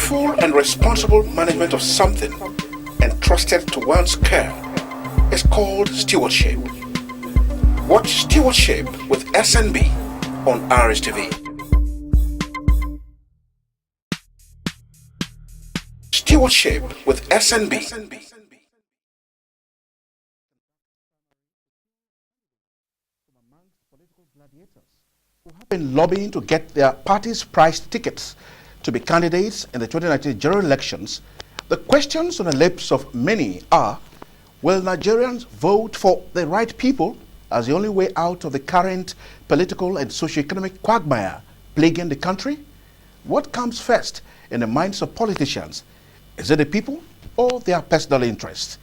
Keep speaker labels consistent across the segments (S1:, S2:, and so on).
S1: Careful and responsible management of something entrusted to one's care is called stewardship. Watch Stewardship with SNB on RSTV. Stewardship with SNB. Who have been lobbying to get their party's priced tickets to be candidates in the 2019 general elections, the questions on the lips of many are, will Nigerians vote for the right people as the only way out of the current political and socio-economic quagmire plaguing the country? What comes first in the minds of politicians? Is it the people or their personal interests?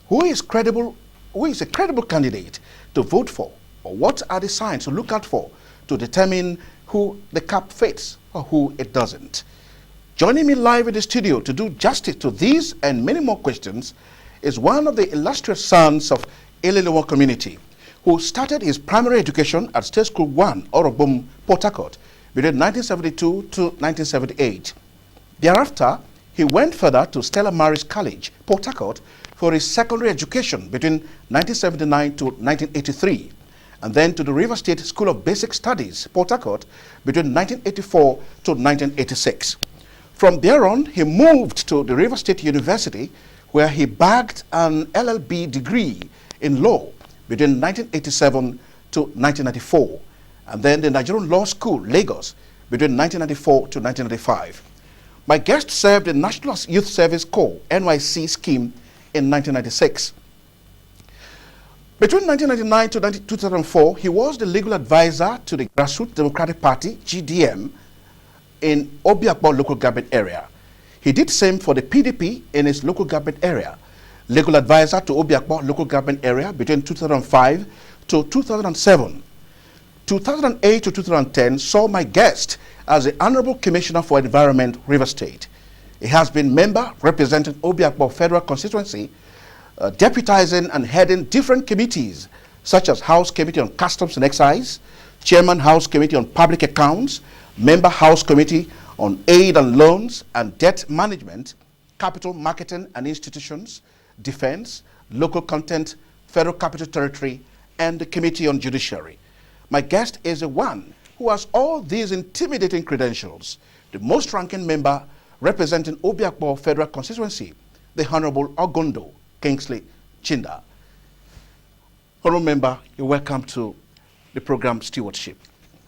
S1: Who is a credible candidate to vote for? Or what are the signs to look out for to determine who the cap fits or who it doesn't? Joining me live in the studio to do justice to these and many more questions is one of the illustrious sons of Ililiwa community who started his primary education at State School 1, Orobum, Port Harcourt, between 1972 to 1978. Thereafter, he went further to Stella Maris College, Port Harcourt, for his secondary education between 1979 to 1983, and then to the River State School of Basic Studies, Port Harcourt, between 1984 to 1986. From there on, he moved to the River State University, where he bagged an LLB degree in law between 1987 to 1994, and then the Nigerian Law School, Lagos, between 1994 to 1995. My guest served the National Youth Service Corps, NYC scheme, in 1996. Between 1999 to 2004, he was the legal advisor to the Grassroots Democratic Party, GDM, in OBIO local government area. He did same for the PDP in his local government area. Legal advisor to OBIO local government area between 2005 to 2007. 2008 to 2010 saw my guest as the Honorable Commissioner for Environment, River State. He has been member representing OBIO Federal Constituency, deputizing and heading different committees such as House Committee on Customs and Excise, Chairman House Committee on Public Accounts, Member House Committee on Aid and Loans and Debt Management, Capital Marketing and Institutions, Defense, Local Content, Federal Capital Territory, and the Committee on Judiciary. My guest is the one who has all these intimidating credentials, the most ranking member representing OBIO Federal Constituency, the Honorable OGUNDU, KINGSLEY, CHINDA. Honorable member, you're welcome to the program Stewardship.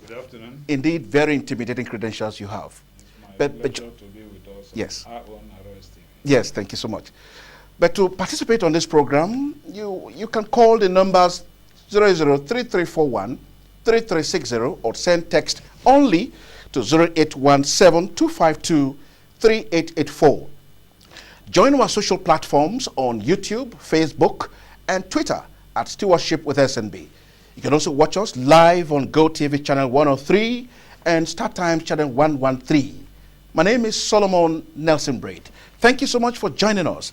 S2: Good afternoon.
S1: Indeed, very intimidating credentials you have.
S2: It's my pleasure to be with us.
S1: Yes.
S2: Our own RSTV.
S1: Yes, thank you so much. But to participate on this program, you can call the numbers 003341 3360 or send text only to 0817 252 3884. Join our social platforms on YouTube, Facebook, and Twitter at Stewardship with SNB. You can also watch us live on GoTV channel 103 and StarTimes channel 113. My name is Solomon Nelson Braid. Thank you so much for joining us.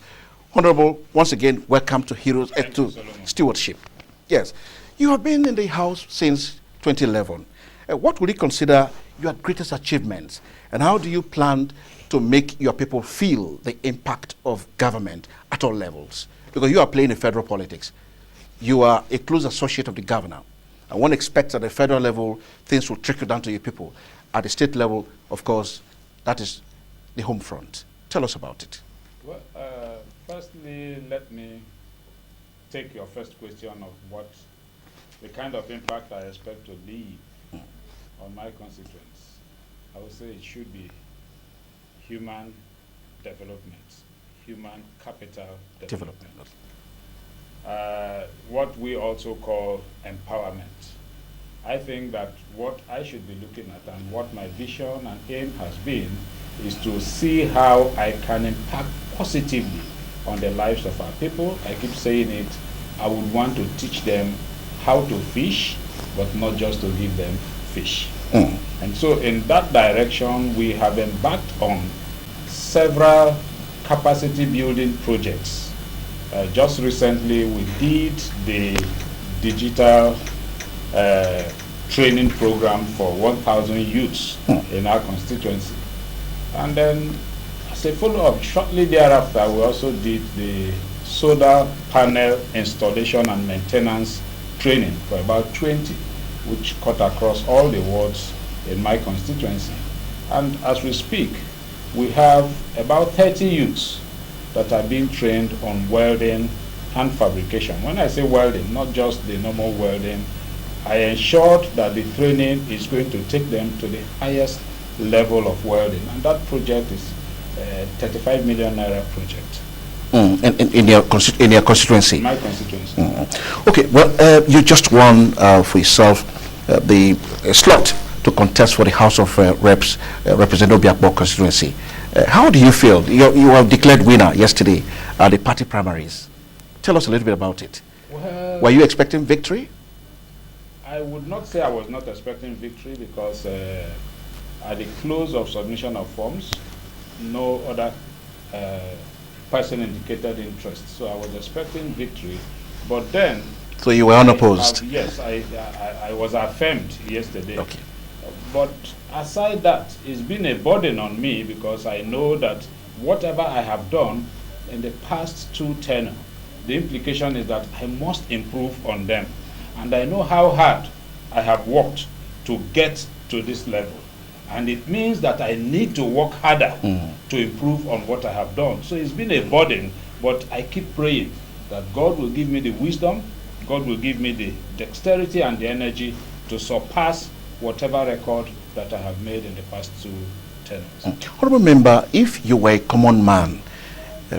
S1: Honorable, once again, welcome to Heroes to Stewardship. Yes, you have been in the House since 2011. What would you consider your greatest achievements, and how do you plan to make your people feel the impact of government at all levels? Because you are playing in federal politics. You are a close associate of the governor. And one expects at the federal level, things will trickle down to your people. At the state level, of course, that is the home front. Tell us about it.
S2: Well, firstly, let me take your first question of what the kind of impact I expect to leave on my constituents. I would say it should be human development, human capital development. What we also call empowerment. I think that what I should be looking at and what my vision and aim has been is to see how I can impact positively on the lives of our people. I keep saying it, I would want to teach them how to fish, but not just to give them fish. And so in that direction, we have embarked on several capacity building projects. Just recently, we did the digital training program for 1,000 youths in our constituency. And then As a follow-up, shortly thereafter, we also did the solar panel installation and maintenance training for about 20, which cut across all the wards in my constituency. And as we speak, we have about 30 youths that are being trained on welding and fabrication. When I say welding, not just the normal welding, I ensured that the training is going to take them to the highest level of welding. And that project is a 35 million naira project.
S1: In your constituency?
S2: My constituency.
S1: Okay, well, you just won for yourself the slot to contest for the House of Reps, representing OBIO constituency. How do you feel? You were declared winner yesterday at the party primaries. Tell us a little bit about it.
S2: Well,
S1: were you expecting victory?
S2: I would not say I was not expecting victory, because at the close of submission of forms, no other person indicated interest. So I was expecting victory. But then...
S1: So you were unopposed?
S2: Yes, I was affirmed yesterday.
S1: Okay.
S2: But aside that, it's been a burden on me, because I know that whatever I have done in the past 2 tenures, the implication is that I must improve on them. And I know how hard I have worked to get to this level. And it means that I need to work harder to improve on what I have done. So it's been a burden, but I keep praying that God will give me the wisdom, God will give me the dexterity and the energy to surpass whatever record that I have made in the past 2 tenures.
S1: Honorable member, if you were a common man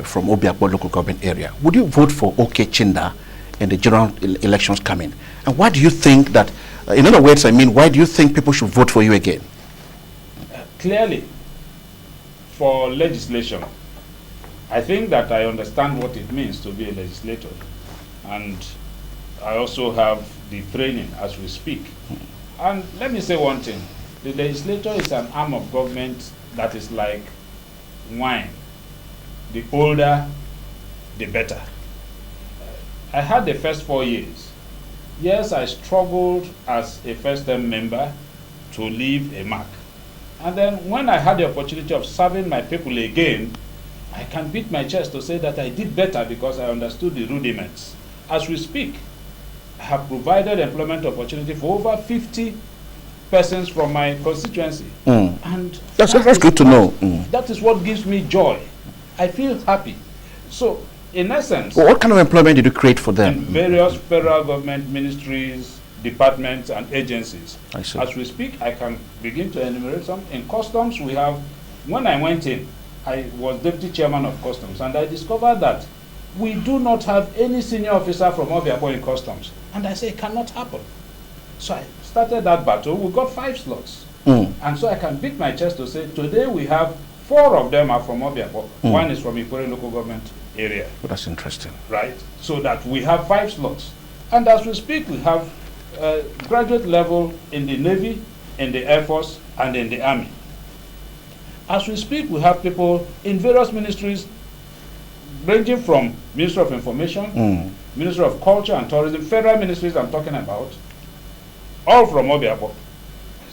S1: from OBIO local government area, would you vote for CHINDA in the general elections coming? And why do you think that, in other words, I mean, why do you think people should vote for you again?
S2: Clearly, for legislation, I think that I understand what it means to be a legislator. And I also have the training as we speak. And let me say one thing. The legislature is an arm of government that is like wine. The older, the better. I had the first 4 years. Yes, I struggled as a first-term member to leave a mark. And then when I had the opportunity of serving my people again, I can beat my chest to say that I did better, because I understood the rudiments. As we speak, I have provided employment opportunity for over 50 persons from my constituency. And
S1: that's good to know.
S2: That is what gives me joy. I feel happy. So, in essence...
S1: Well, what kind of employment did you create for them?
S2: In various federal government ministries, departments, and agencies.
S1: I see.
S2: As we speak, I can begin to enumerate some. In customs, we have... When I went in, I was deputy chairman of customs, and I discovered that we do not have any senior officer from OBIO in customs. And I say, it cannot happen. So I started that battle. We got 5 slots. And so I can beat my chest to say, today we have 4 of them are from OBIO. One is from Ikore local government area.
S1: Well, that's interesting.
S2: Right? So that we have 5 slots. And as we speak, we have graduate level in the Navy, in the Air Force, and in the Army. As we speak, we have people in various ministries, ranging from Ministry of Information, Ministry of Culture and Tourism, federal ministries I'm talking about, all from OBIO.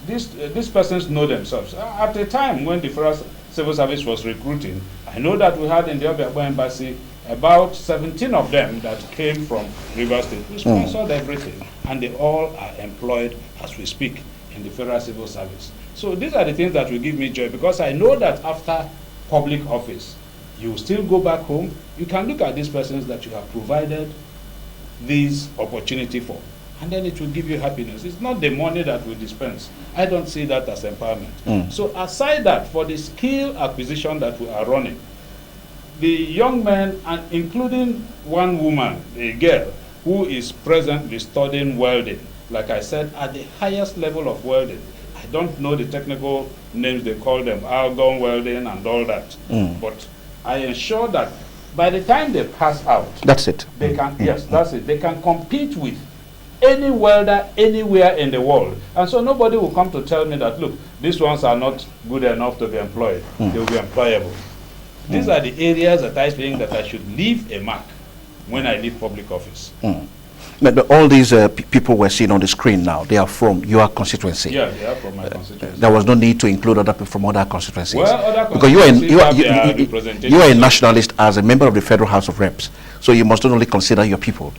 S2: These persons know themselves. At a time when the Federal Civil Service was recruiting, I know that we had in the OBIO embassy about 17 of them that came from Rivers State. We sponsored everything, and they all are employed as we speak in the Federal Civil Service. So these are the things that will give me joy, because I know that after public office, you still go back home, you can look at these persons that you have provided this opportunity for, and then it will give you happiness. It's not the money that we dispense. I don't see that as empowerment. So aside that, for the skill acquisition that we are running, the young men, and including one woman, a girl, who is presently studying welding, like I said, at the highest level of welding. I don't know the technical names they call them, argon welding and all that. But I ensure that by the time they pass out,
S1: that's it.
S2: They can, yes, that's it. They can compete with any welder anywhere in the world. And so nobody will come to tell me that, look, these ones are not good enough to be employed. They will be employable. These are the areas that I think that I should leave a mark when I leave public office.
S1: But all these people we're seeing on the screen now, they are from your constituency.
S2: Yeah, they are from my constituency.
S1: There was no need to include other people from other constituencies.
S2: Well, other
S1: because
S2: constituencies
S1: you are a nationalist as a member of the Federal House of Reps, so you must not only consider your people.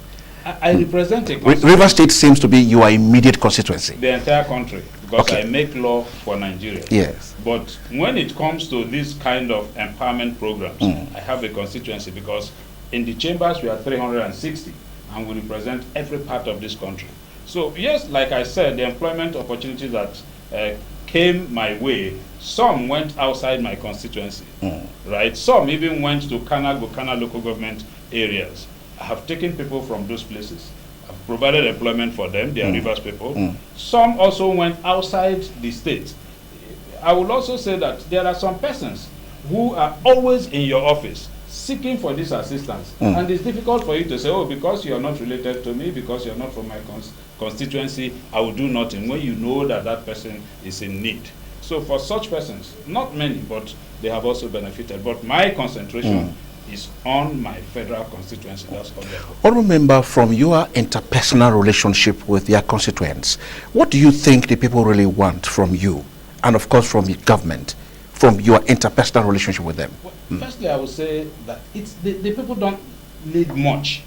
S2: I represent a
S1: River State seems to be your immediate constituency.
S2: The entire country, because I make law for Nigeria.
S1: Yes.
S2: But when it comes to this kind of empowerment programs, I have a constituency because in the chambers we are 360 and we represent every part of this country. So yes, like I said, the employment opportunities that came my way, some went outside my constituency, right? Some even went to Kana local government areas. I have taken people from those places. I've provided employment for them. They are Rivers people. Some also went outside the state. I will also say that there are some persons who are always in your office seeking for this assistance. And it's difficult for you to say, oh, because you are not related to me, because you're not from my constituency, I will do nothing, when you know that that person is in need. So for such persons, not many, but they have also benefited. But my concentration is on my federal constituency. That's all.
S1: Honourable Member, from your interpersonal relationship with your constituents, what do you think the people really want from you? And of course from the government, from your interpersonal relationship with them?
S2: Well, firstly, I would say that the people don't need much.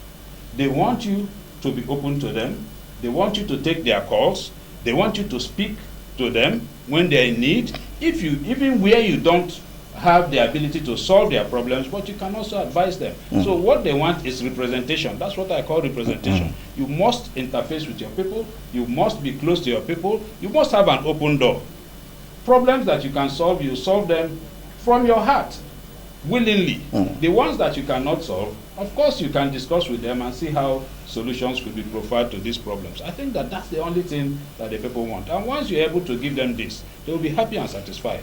S2: They want you to be open to them. They want you to take their calls. They want you to speak to them when they're in need. Even where you don't have the ability to solve their problems, but you can also advise them. So what they want is representation. That's what I call representation. You must interface with your people. You must be close to your people. You must have an open door. Problems that you can solve, you solve them from your heart, willingly. The ones that you cannot solve, of course you can discuss with them and see how solutions could be provided to these problems. I think that that's the only thing that the people want. And once you're able to give them this, they will be happy and satisfied.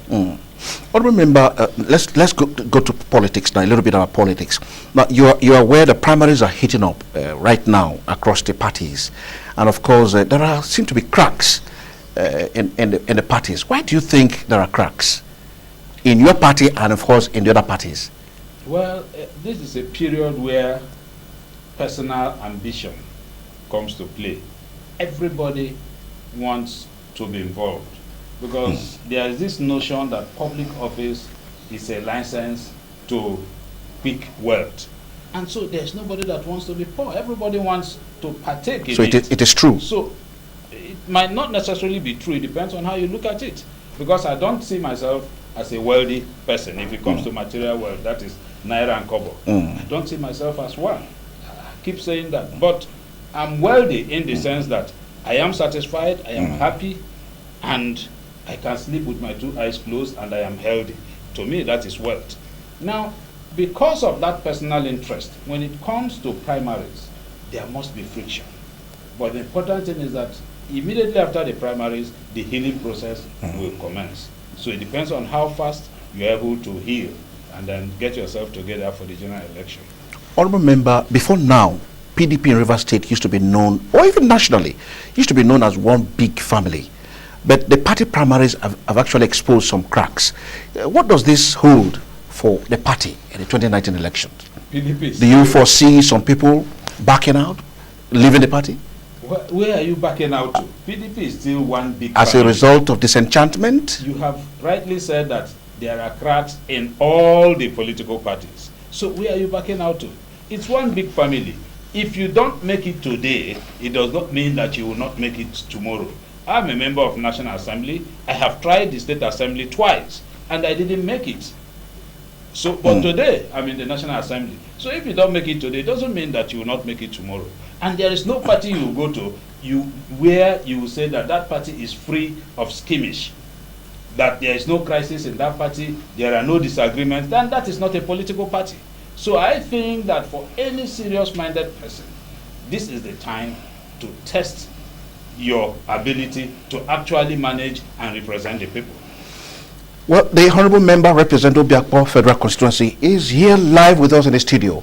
S1: Honourable Member, let's go to politics now, a little bit about politics. Now, you're aware the primaries are heating up right now across the parties. And of course, there seem to be cracks in the parties. Why do you think there are cracks in your party and of course in the other parties?
S2: Well, this is a period where personal ambition comes to play. Everybody wants to be involved because there is this notion that public office is a license to pick wealth. And so there's nobody that wants to be poor. Everybody wants to partake in it.
S1: So it is true.
S2: So it might not necessarily be true. It depends on how you look at it. Because I don't see myself as a wealthy person if it comes to material wealth, that is naira and kobo. I don't see myself as one. I keep saying that. But I'm wealthy in the sense that I am satisfied, I am happy, and I can sleep with my two eyes closed and I am healthy. To me, that is wealth. Now, because of that personal interest, when it comes to primaries, there must be friction. But the important thing is that immediately after the primaries, the healing process will commence. So it depends on how fast you're able to heal and then get yourself together for the general election.
S1: Honourable Member, before now, PDP in River State used to be known, or even nationally, used to be known as one big family. But the party primaries have actually exposed some cracks. What does this hold for the party in the 2019 elections?
S2: PDP.
S1: Do you foresee some people backing out, leaving the party?
S2: Where are you backing out to? PDP is still one big
S1: As
S2: family.
S1: a result of disenchantment?
S2: You have rightly said that there are cracks in all the political parties. So where are you backing out to? It's one big family. If you don't make it today, it does not mean that you will not make it tomorrow. I'm a member of National Assembly. I have tried the State Assembly twice, and I didn't make it. So, but today, I'm in the National Assembly. So if you don't make it today, it doesn't mean that you will not make it tomorrow. And there is no party you will go to where you will say that that party is free of skirmish, that there is no crisis in that party, there are no disagreements, then that is not a political party. So I think that for any serious-minded person, this is the time to test your ability to actually manage and represent the people.
S1: Well, the Honourable Member representing AKPOR Federal Constituency is here live with us in the studio.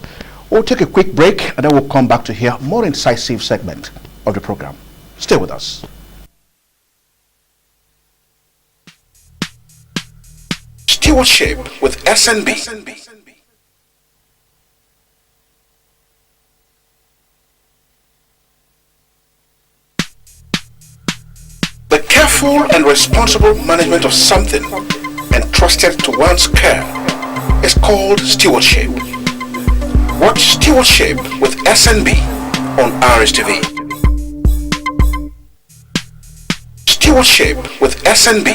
S1: We'll take a quick break and then we'll come back to hear more incisive segment of the program. Stay with us. Stewardship with SNB. responsible management of something entrusted to one's care is called stewardship. Watch Stewardship with SNB on RSTV. Stewardship with SNB.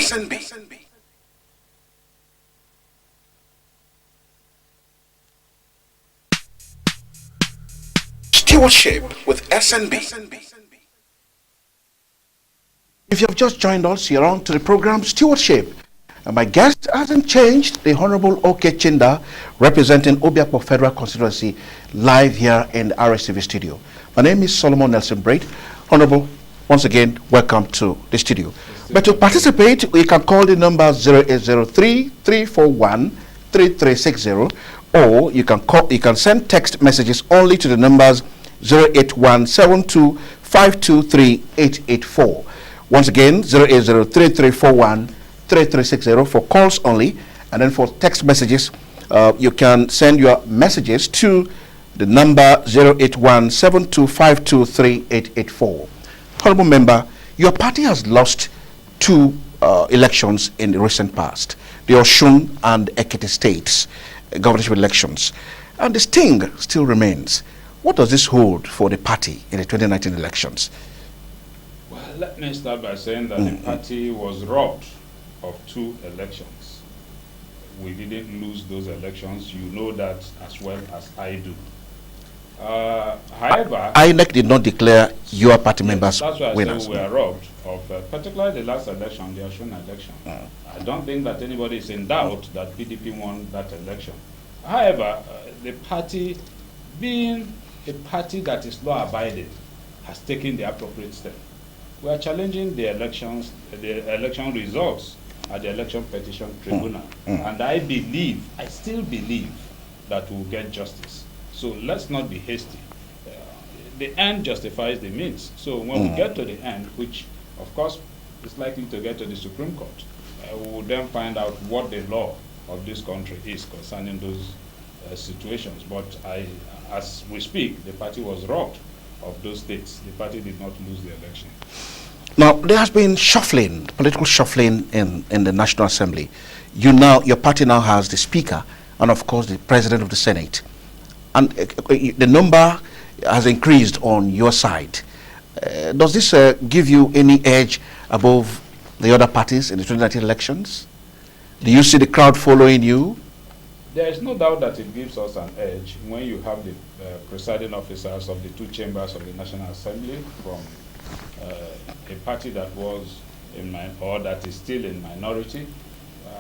S1: Stewardship with SNB. If you have just joined us, you're on to the program Stewardship. And my guest hasn't changed, the Honorable OK CHINDA, representing OBIO Federal Constituency, live here in the RSTV studio. My name is Solomon Nelson Braid. Honorable, once again, welcome to the studio. But to participate, you can call the number 0803-341-3360, or you can send text messages only to the numbers 08172523884. Once again, 08033413360 for calls only, and then for text messages, you can send your messages to the number 08172523884. Honorable member, your party has lost two elections in the recent past, the Osun and Ekiti states governorship elections, and the sting still remains. What does this hold for the party in the 2019 elections?
S2: Let me start by saying that the party was robbed of two elections. We didn't lose those elections. You know that as well as I do. However,
S1: INEC did not declare your party members
S2: that's why
S1: winners.
S2: I said we were robbed of, particularly the last election, the Osun election. I don't think that anybody is in doubt that PDP won that election. However, the party, being a party that is law-abiding, has taken the appropriate step. We are challenging the elections, the election results at the Election Petition Tribunal. And I still believe that we'll get justice. So let's not be hasty. The end justifies the means. So when we get to the end, which of course is likely to get to the Supreme Court, we will then find out what the law of this country is concerning those situations. But as we speak, the party was robbed of those states. The party did not lose the election.
S1: Now, there has been shuffling, political shuffling in the National Assembly. Your party now has the Speaker and, of course, the President of the Senate. And the number has increased on your side. Does this give you any edge above the other parties in the 2019 elections? Do you see the crowd following you?
S2: There is no doubt that it gives us an edge when you have the presiding officers of the two chambers of the National Assembly from a party that was or that is still in minority.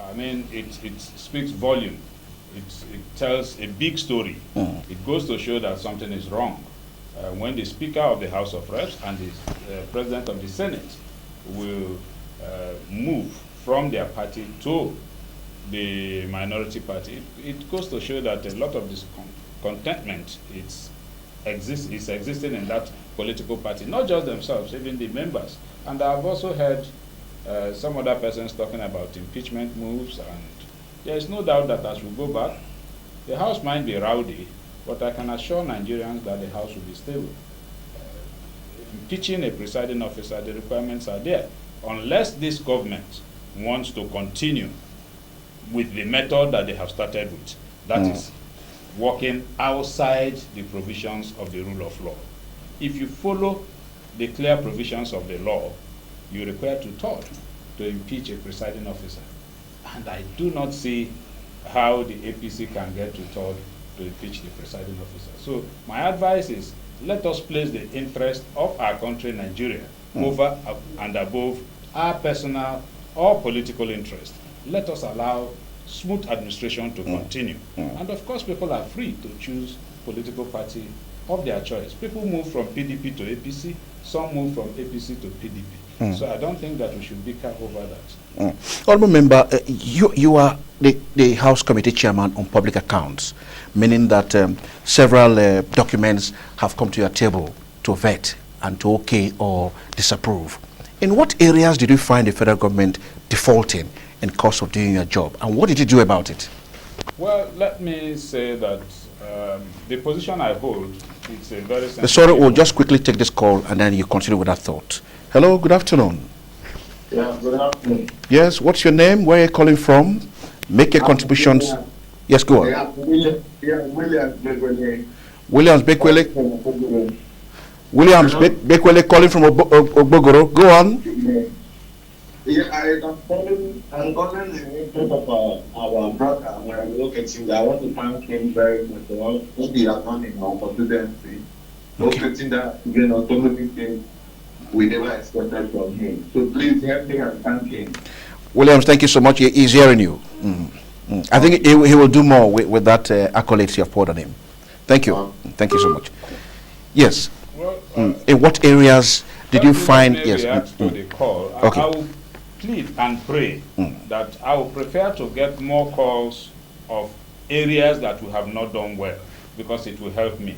S2: I mean, it speaks volume. It tells a big story. It goes to show that something is wrong. When the Speaker of the House of Reps and the President of the Senate will move from their party to the minority party, it goes to show that a lot of this contentment is existing in that political party, not just themselves, even the members. And I've also heard some other persons talking about impeachment moves, and there is no doubt that as we go back, the House might be rowdy, but I can assure Nigerians that the House will be stable. Impeaching a presiding officer, the requirements are there. Unless this government wants to continue with the method that they have started with, that is working outside the provisions of the rule of law. If you follow the clear provisions of the law, you require 2/3 to impeach a presiding officer. And I do not see how the APC can get 2/3 to impeach the presiding officer. So my advice is, let us place the interest of our country, Nigeria, over and above our personal or political interest. Let us allow smooth administration to continue. And of course, people are free to choose political party of their choice. People move from PDP to APC, some move from APC to PDP. So I don't think that we should bicker over that.
S1: Honorable member, you are the House Committee Chairman on Public Accounts, meaning that several documents have come to your table to vet and to okay or disapprove. In what areas did you find the federal government defaulting in course of doing your job, and what did you do about it?
S2: Well, let me say that the position I hold, it's a very sensitive.
S1: Sorry, we'll just quickly take this call and then you continue with that thought. Hello, good afternoon.
S3: Yeah, good afternoon.
S1: Yes, what's your name? Where are you calling from? Make your contributions. Yes, go on.
S3: Yeah, William Bekwele.
S1: Williams Bekwele. Williams Bekwele calling from Ogbogoro. Go on.
S3: Yeah, I'm calling in interest of our brother. When I look at him, I want to thank him very much for what he has done in our constituency. Locating that again, automatic thing we never expected from him. So please help me and thank him.
S1: Williams, thank you so much. He's hearing you. I think he will do more with that accolades you have poured on him. Thank you. Thank you so much. Yes.
S2: Well,
S1: in what areas did you find? Yes.
S2: To the call.
S1: Okay.
S2: I will plead and pray that I will prefer to get more calls of areas that we have not done well, because it will help me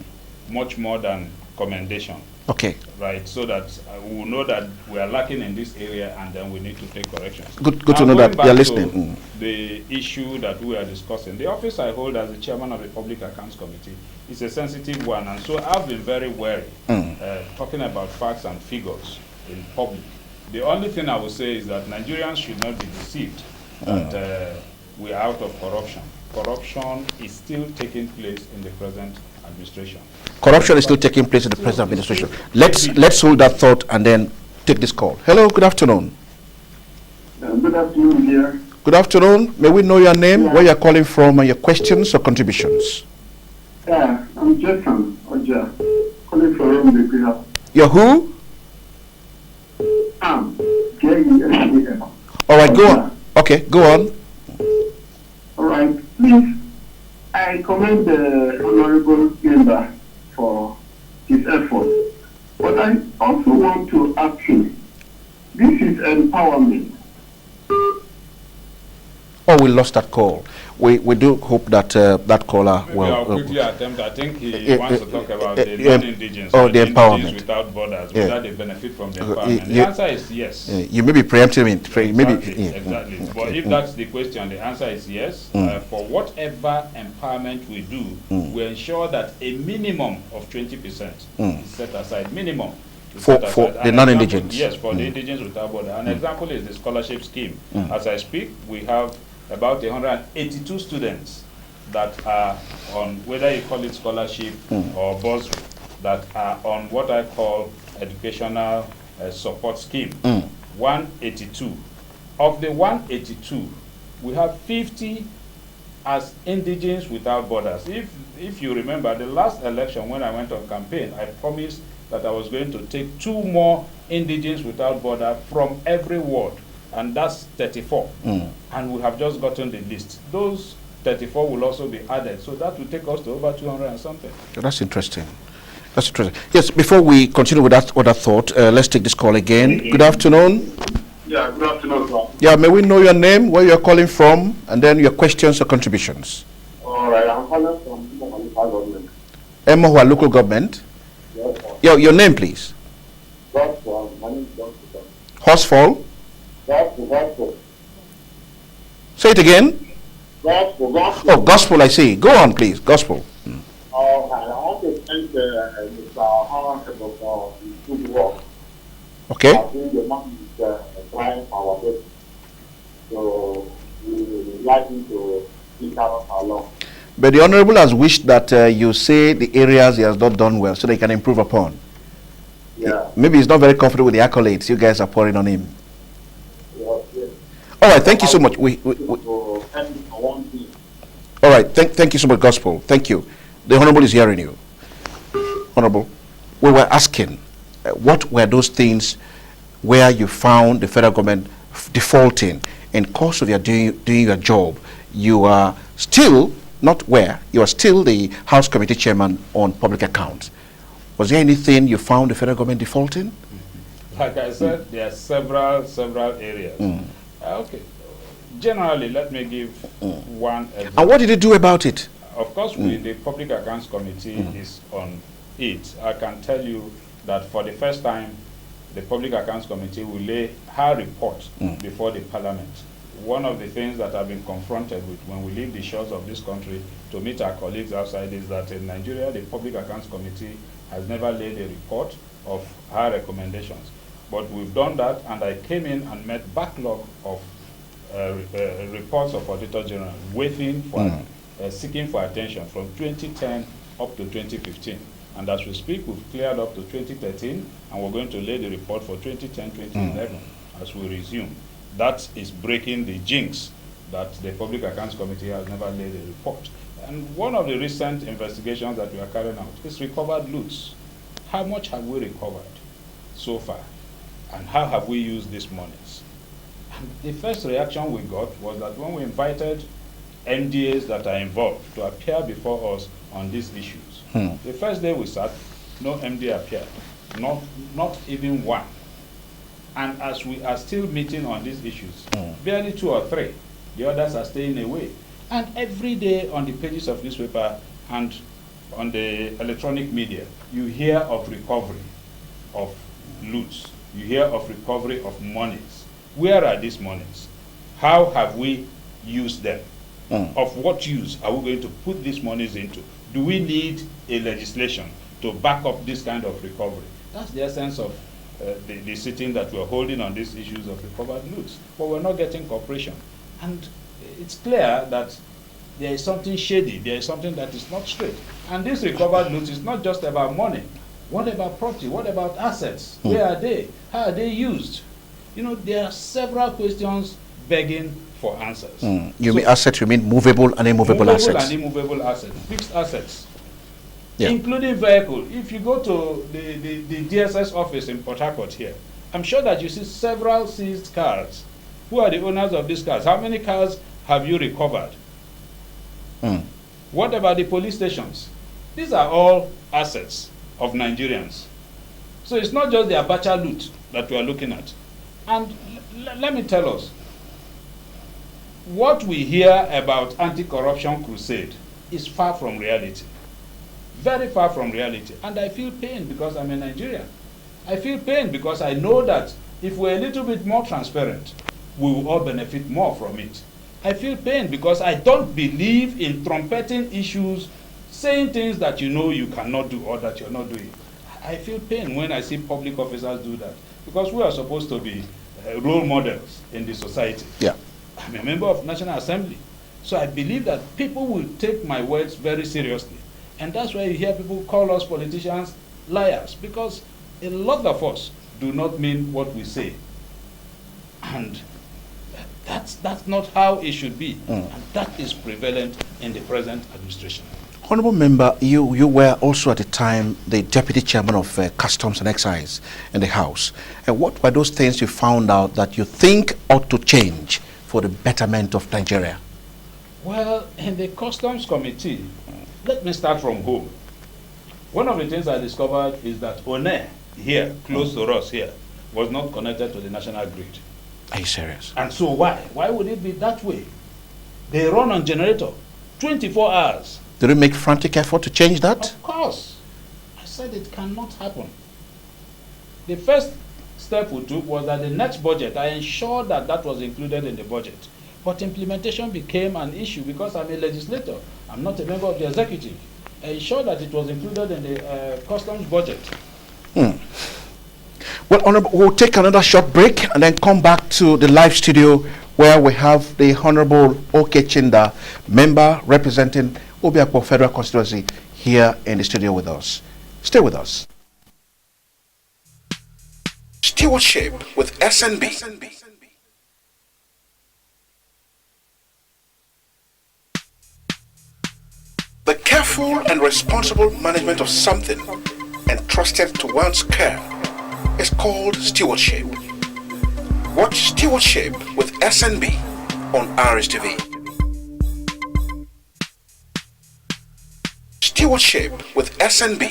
S2: much more than commendation.
S1: Okay.
S2: Right, so that we will know that we are lacking in this area, and then we need to take corrections.
S1: Good to know that you're listening.
S2: The issue that we are discussing, the office I hold as the chairman of the Public Accounts Committee is a sensitive one, and so I've been very wary talking about facts and figures in public. The only thing I will say is that Nigerians should not be deceived that we are out of corruption. Corruption is still taking place in the present administration.
S1: Corruption is still taking place in the present administration. Let's hold that thought and then take this call. Hello, good afternoon.
S3: Good afternoon, dear.
S1: Good afternoon. May we know your name, where you're calling from, and your questions or contributions?
S3: Yeah, I'm Jason Oja, calling from
S1: You're who?
S3: J-E-S-E-N.
S1: All right, go on. Okay, go on.
S3: All right, please, I commend the Honorable member for his effort. But I also want to ask him, this is empowerment.
S1: Oh, we lost that call. We do hope that that caller
S2: Maybe
S1: will...
S2: I'll quickly attempt. I think he wants to talk about the non-indigens,
S1: the empowerment.
S2: Indigens without borders, whether they benefit from the empowerment. The answer is yes.
S1: You may be preempting me.
S2: Exactly. But if that's the question, the answer is yes. For whatever empowerment we do, we ensure that a minimum of 20% is set aside. Minimum.
S1: For the non-indigens.
S2: Yes, for the indigens without borders. An example is the scholarship scheme. As I speak, we have about 182 students that are on, whether you call it scholarship or bursary, that are on what I call educational support scheme. 182. Of the 182, we have 50 as indigens without borders. If you remember, the last election when I went on campaign, I promised that I was going to take 2 more indigens without border from every ward, and that's 34. And we have just gotten the list. Those 34 will also be added, so that will take us to over 200 and something.
S1: That's interesting. That's interesting. Yes, before we continue with that other thought, let's take this call again. Good afternoon.
S3: Yeah, good afternoon, sir.
S1: Yeah, may we know your name, where you're calling from, and then your questions or contributions?
S3: All right, I'm calling from local government.
S1: Emohua local government.
S3: Yes,
S1: Your name, please.
S3: Gospel, my name is Gospel.
S1: Horsefall.
S3: Gospel.
S1: Say it again.
S3: Gospel.
S1: Oh, gospel, I see. Go on, please. Gospel.
S3: I want to thank Mr. Honorable for his good work.
S1: Okay.
S3: I think the man is trying our best. So we would like him to keep us along.
S1: But the Honorable has wished that you say the areas he has not done well so they can improve upon.
S3: Yeah.
S1: Maybe he's not very comfortable with the accolades you guys are pouring on him.
S3: Yes.
S1: All right, thank you so much. All right, thank you so much, Gospel. Thank you. The Honorable is hearing you. Honorable, we were asking, what were those things where you found the federal government defaulting in course of your doing your job? You are still, not where, you are still the House Committee Chairman on Public Accounts. Was there anything you found the federal government defaulting?
S2: Like I said, there are several areas. Okay. Generally, let me give one example.
S1: And what did you do about it?
S2: Of course, the Public Accounts Committee is on it. I can tell you that for the first time, the Public Accounts Committee will lay her report before the Parliament. One of the things that I've been confronted with when we leave the shores of this country to meet our colleagues outside is that in Nigeria, the Public Accounts Committee has never laid a report of her recommendations. But we've done that, and I came in and met backlog of reports of Auditor General waiting for, seeking for attention from 2010 up to 2015. And as we speak, we've cleared up to 2013, and we're going to lay the report for 2010-2011 as we resume. That is breaking the jinx that the Public Accounts Committee has never laid a report. And one of the recent investigations that we are carrying out is recovered loots. How much have we recovered so far? And how have we used these monies? And the first reaction we got was that when we invited MDAs that are involved to appear before us on these issues, the first day we sat, no MD appeared, not even one. And as we are still meeting on these issues, barely 2 or 3, the others are staying away. And every day on the pages of newspaper and on the electronic media, you hear of recovery of loots. You hear of recovery of monies. Where are these monies? How have we used them? Of what use are we going to put these monies into? Do we need a legislation to back up this kind of recovery? That's the essence of the sitting that we're holding on these issues of recovered loots. But we're not getting cooperation. And it's clear that there is something shady, there is something that is not straight. And this recovered loot is not just about money. What about property? What about assets? Where are they? How are they used? You know, there are several questions begging for answers.
S1: You mean assets, you mean movable and immovable assets?
S2: Movable and immovable assets, fixed assets, including vehicle. If you go to the DSS office in Port Harcourt here, I'm sure that you see several seized cars. Who are the owners of these cars? How many cars have you recovered? What about the police stations? These are all assets of Nigerians. So it's not just the Abacha loot that we are looking at. And let me tell us, what we hear about anti-corruption crusade is far from reality. Very far from reality. And I feel pain because I'm a Nigerian. I feel pain because I know that if we're a little bit more transparent, we will all benefit more from it. I feel pain because I don't believe in trumpeting issues, saying things that you know you cannot do or that you're not doing. I feel pain when I see public officers do that because we are supposed to be role models in the society.
S1: Yeah.
S2: I'm a member of National Assembly. So I believe that people will take my words very seriously. And that's why you hear people call us politicians liars, because a lot of us do not mean what we say. And that's not how it should be. And that is prevalent in the present administration.
S1: Honorable Member, you were also at the time the Deputy Chairman of Customs and Excise in the House. And what were those things you found out that you think ought to change for the betterment of Nigeria?
S2: Well, in the Customs Committee, let me start from home. One of the things I discovered is that ONE here, close to us here, was not connected to the national grid.
S1: Are you serious?
S2: And so why? Why would it be that way? They run on generator, 24 hours.
S1: Did you make frantic effort to change that?
S2: Of course. I said it cannot happen. The first step we took was that the next budget, I ensured that that was included in the budget. But implementation became an issue because I'm a legislator. I'm not a member of the executive. I ensured that it was included in the customs budget.
S1: Well, Honorable, we'll take another short break and then come back to the live studio where we have the Honorable OK Chinda, member representing OBIO Federal Constituency, here in the studio with us. Stay with us. Stewardship with SNB. The careful and responsible management of something entrusted to one's care is called stewardship. Watch Stewardship with SNB on RSTV. Stewardship with SNB.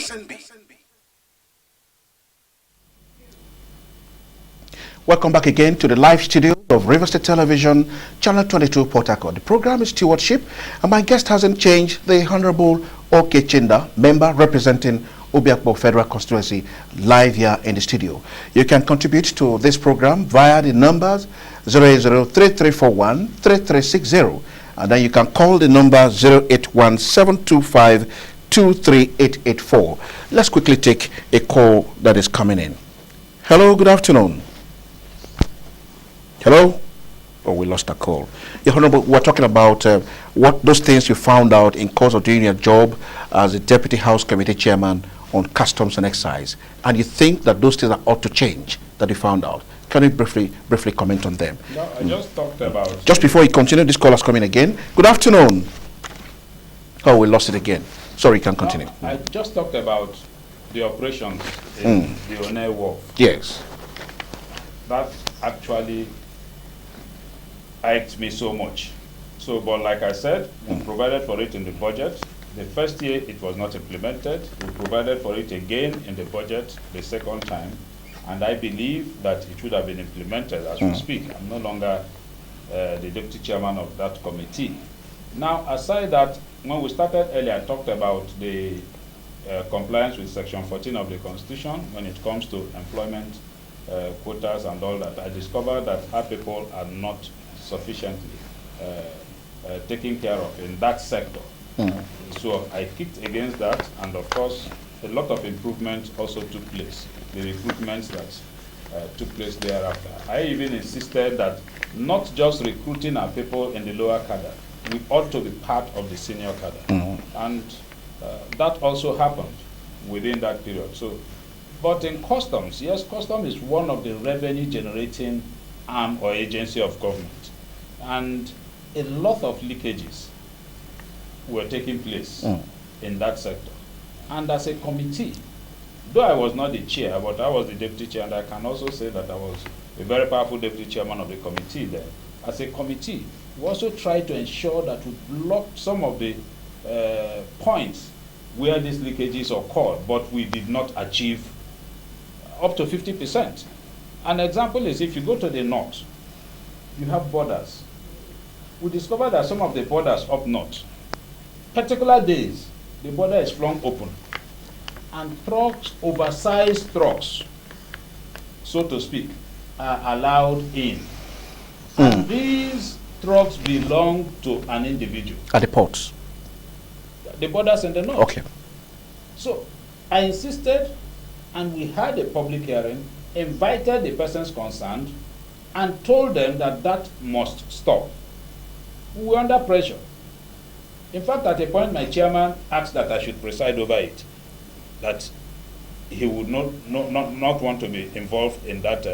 S1: Welcome back again to the live studio of River State Television, Channel 22, Port Harcourt. The program is Stewardship, and my guest hasn't changed, the Honorable OK Chinda, member representing OBIO Federal Constituency, live here in the studio. You can contribute to this program via the numbers 08033413360, and then you can call the number 081725 23884. Let's quickly take a call that is coming in. Hello, good afternoon. Hello? Oh, we lost a call. Your Honorable, we're talking about what those things you found out in course of doing your job as a Deputy House Committee Chairman on Customs and Excise, and you think that those things ought to change that you found out. Can you briefly comment on them?
S2: No, I just talked about...
S1: Just before you continue, this call is coming again. Good afternoon. Oh, we lost it again. Sorry, you can continue.
S2: No, I just talked about the operations in the One Wharf.
S1: Yes.
S2: That actually irked me so much. So, but like I said, we provided for it in the budget. The first year it was not implemented. We provided for it again in the budget the second time. And I believe that it should have been implemented as we speak. I'm no longer the deputy chairman of that committee. Now, aside that, when we started earlier, I talked about the compliance with Section 14 of the Constitution when it comes to employment quotas and all that. I discovered that our people are not sufficiently taken care of in that sector. So I kicked against that, and of course, a lot of improvement also took place. The recruitments that took place thereafter. I even insisted that not just recruiting our people in the lower cadre, we ought to be part of the senior cadre. And that also happened within that period. So, but in customs, yes, customs is one of the revenue generating arm or agency of government. And a lot of leakages were taking place in that sector. And as a committee, though I was not the chair, but I was the deputy chair, and I can also say that I was a very powerful deputy chairman of the committee there. As a committee, we also tried to ensure that we blocked some of the points where these leakages occurred, but we did not achieve up to 50%. An example is if you go to the north, you have borders. We discovered that some of the borders up north, particular days, the border is flung open, and trucks, oversized trucks, so to speak, are allowed in. And these trucks belong to an individual.
S1: At the ports?
S2: The borders in the north.
S1: Okay.
S2: So I insisted, and we had a public hearing, invited the persons concerned, and told them that that must stop. We were under pressure. In fact, at a point, my chairman asked that I should preside over it, that he would not want to be involved in that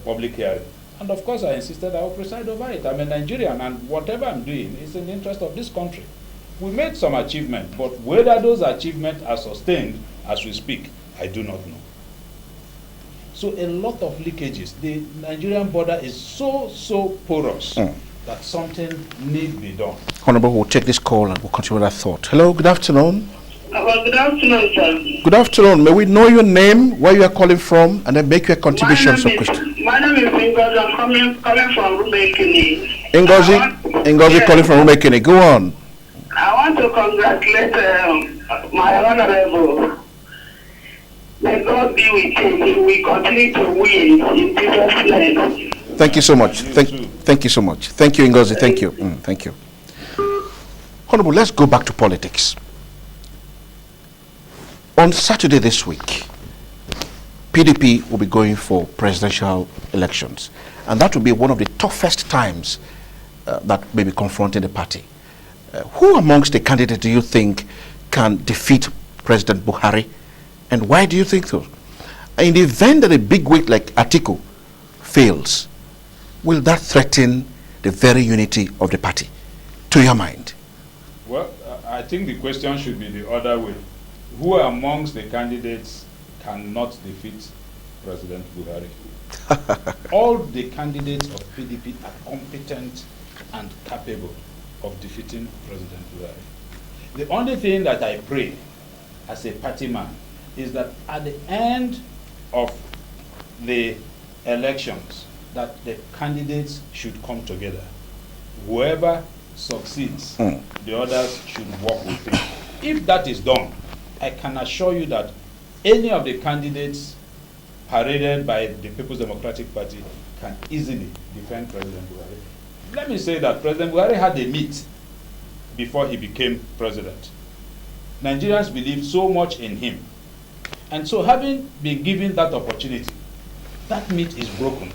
S2: public hearing. And of course, I insisted I will preside over it. I'm a Nigerian, and whatever I'm doing is in the interest of this country. We made some achievement, but whether those achievements are sustained as we speak, I do not know. So a lot of leakages. The Nigerian border is so porous that something need be done.
S1: Honorable, we'll take this call and we'll continue that thought. Hello, good afternoon.
S4: Well, good afternoon, sir.
S1: Good afternoon. May we know your name, where you are calling from, and then make your contributions or questions.
S4: My name is Ngozi. I'm calling from Rumekini.
S1: Ngozi
S4: Yes.
S1: calling from Rumekini. Go on.
S4: I want to congratulate my honorable. May God be with him. We continue to win in Jesus' name.
S1: Thank you so much. Thank you so much. Thank you, Ngozi. Thank you. Thank you. Honorable, let's go back to politics. On Saturday this week, PDP will be going for presidential elections. And that will be one of the toughest times that may be confronting the party. Who amongst the candidates do you think can defeat President Buhari? And why do you think so? In the event that a big weight like Atiku fails, will that threaten the very unity of the party, to your mind?
S2: Well, I think the question should be the other way. Who amongst the candidates cannot defeat President Buhari? All the candidates of PDP are competent and capable of defeating President Buhari. The only thing that I pray as a party man is that at the end of the elections, that the candidates should come together. Whoever succeeds, the others should work with him. If that is done, I can assure you that any of the candidates paraded by the People's Democratic Party can easily defend President Buhari. Let me say that President Buhari had a meet before he became president. Nigerians believed so much in him. And so having been given that opportunity, that myth is broken.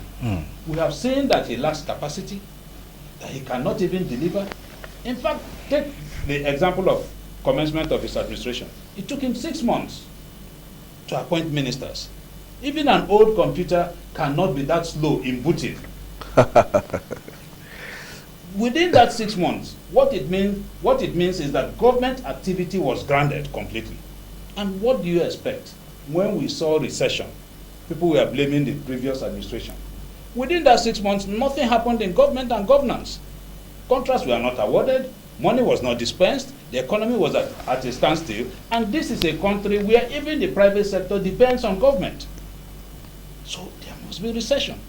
S2: We have seen that he lacks capacity, that he cannot even deliver. In fact, take the example of commencement of his administration. It took him 6 months to appoint ministers. Even an old computer cannot be that slow in booting. Within that 6 months, what it means is that government activity was grounded completely. And what do you expect? When we saw recession, people were blaming the previous administration. Within that 6 months, nothing happened in government and governance. Contracts were not awarded, money was not dispensed, the economy was at a standstill, and this is a country where even the private sector depends on government. So there must be recession.